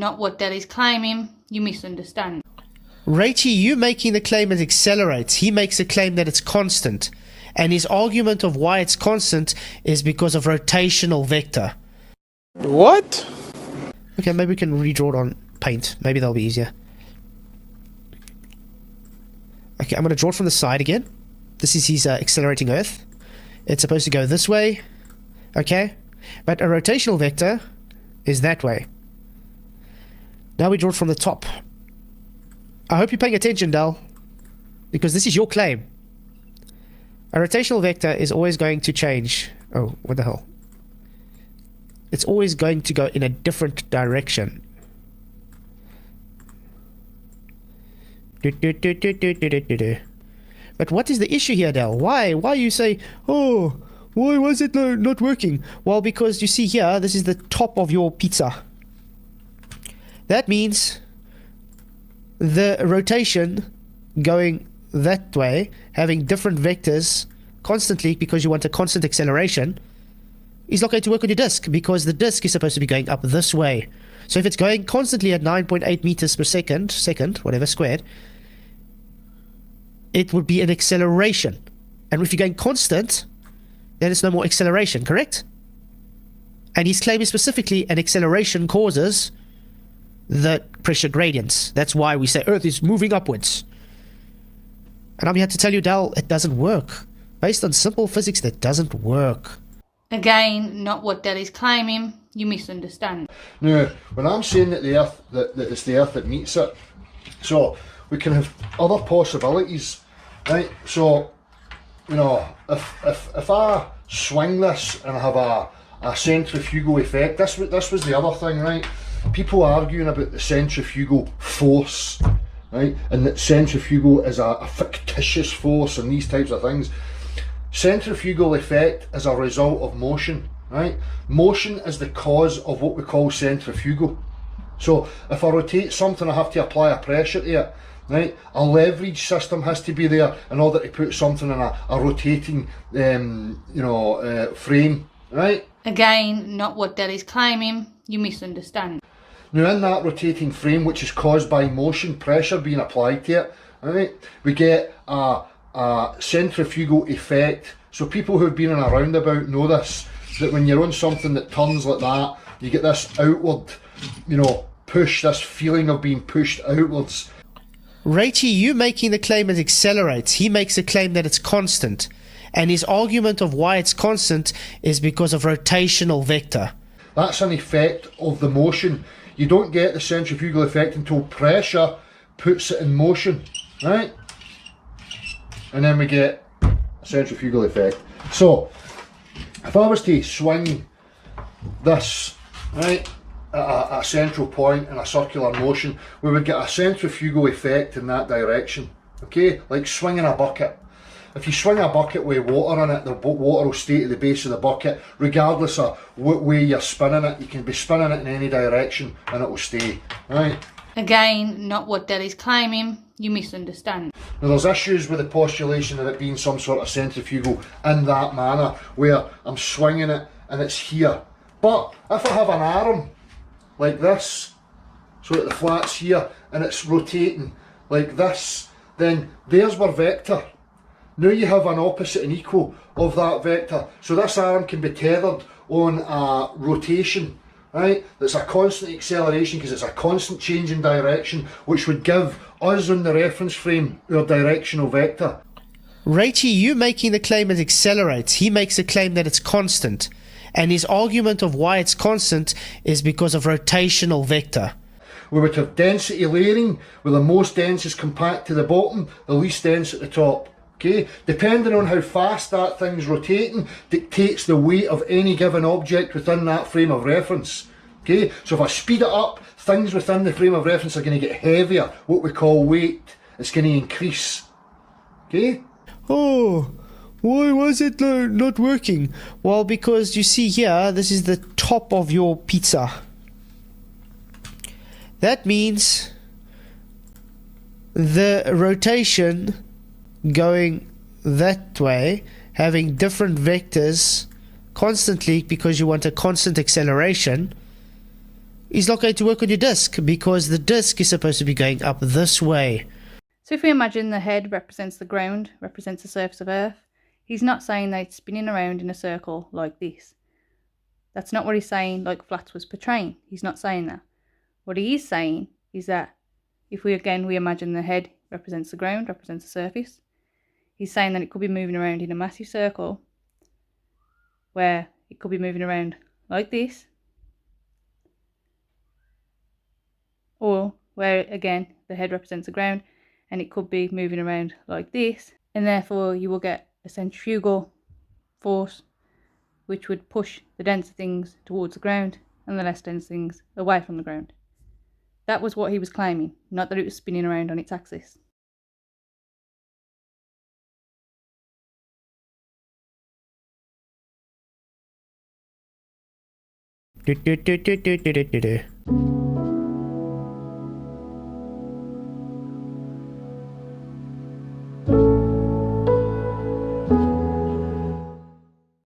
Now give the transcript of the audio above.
not what Daddy's claiming. You misunderstand. Rachie, you making the claim it accelerates. He makes a claim that it's constant. And his argument of why it's constant is because of rotational vector. What? Okay, maybe we can redraw it on paint. Maybe that'll be easier. Okay, I'm going to draw it from the side again. This is his accelerating Earth. It's supposed to go this way. Okay? But a rotational vector is that way. Now we draw it from the top. I hope you're paying attention, Dal, because this is your claim. A rotational vector is always going to change. Oh, what the hell? It's always going to go in a different direction. But what is the issue here, Dal? Why you say, oh, why was it not working? Well, because you see here, this is the top of your pizza. That means the rotation going that way, having different vectors constantly because you want a constant acceleration, is not going to work on your disk because the disk is supposed to be going up this way. So if it's going constantly at 9.8 meters per second, whatever squared, it would be an acceleration. And if you're going constant, then it's no more acceleration, correct? And his claim is specifically an acceleration causes the pressure gradients. That's why we say Earth is moving upwards. And I'm here to tell you, Dal, it doesn't work. Based on simple physics, that doesn't work. Again, not what Daddy's claiming. You misunderstand. Now, when I'm saying that the Earth, that it's the Earth that meets it, so we can have other possibilities, right? So, you know, if I swing this and I have a centrifugal effect, this was the other thing, right? People arguing about the centrifugal force, right? And that centrifugal is a fictitious force and these types of things. Centrifugal effect is a result of motion, right? Motion is the cause of what we call centrifugal. So if I rotate something, I have to apply a pressure to it, right? A leverage system has to be there in order to put something in a rotating, frame, right? Again, not what Daddy's claiming. You misunderstand. Now in that rotating frame, which is caused by motion, pressure being applied to it, right, we get a centrifugal effect. So people who've been in a roundabout know this, that when you're on something that turns like that, you get this outward, push, this feeling of being pushed outwards. Rachie, you making the claim it accelerates. He makes a claim that it's constant. And his argument of why it's constant is because of rotational vector. That's an effect of the motion. You don't get the centrifugal effect until pressure puts it in motion, right? And then we get a centrifugal effect. So, if I was to swing this, right, at a central point in a circular motion, we would get a centrifugal effect in that direction, okay? Like swinging a bucket. If you swing a bucket with water in it, the water will stay to the base of the bucket, regardless of what way you're spinning it. You can be spinning it in any direction and it will stay, right? Again, not what Daddy's claiming. You misunderstand. Now there's issues with the postulation of it being some sort of centrifugal in that manner, where I'm swinging it and it's here. But if I have an arm like this, so that the flat's here, and it's rotating like this, then there's our vector. Now you have an opposite and equal of that vector. So this arm can be tethered on a rotation, right? That's a constant acceleration because it's a constant change in direction, which would give us on the reference frame our directional vector. Rachie, you making the claim it accelerates. He makes a claim that it's constant. And his argument of why it's constant is because of rotational vector. We would have density layering, where the most dense is compact to the bottom, the least dense at the top. Okay, depending on how fast that thing's rotating dictates the weight of any given object within that frame of reference. Okay, so if I speed it up, things within the frame of reference are going to get heavier, what we call weight. It's going to increase. Okay? Oh, why was it not working? Well, because you see here, this is the top of your pizza. That means the rotation going that way, having different vectors constantly because you want a constant acceleration, is not going to work on your disc because the disc is supposed to be going up this way. So if we imagine the head represents the ground, represents the surface of Earth, he's not saying that it's spinning around in a circle like this. That's not what he's saying, like Flats was portraying. He's not saying that. What he is saying is that if we imagine the head represents the ground, represents the surface, he's saying that it could be moving around in a massive circle where it could be moving around like this, or where again the head represents the ground and it could be moving around like this, and therefore you will get a centrifugal force which would push the denser things towards the ground and the less dense things away from the ground. That was what he was claiming, not that it was spinning around on its axis. Do, do, do, do, do, do, do, do.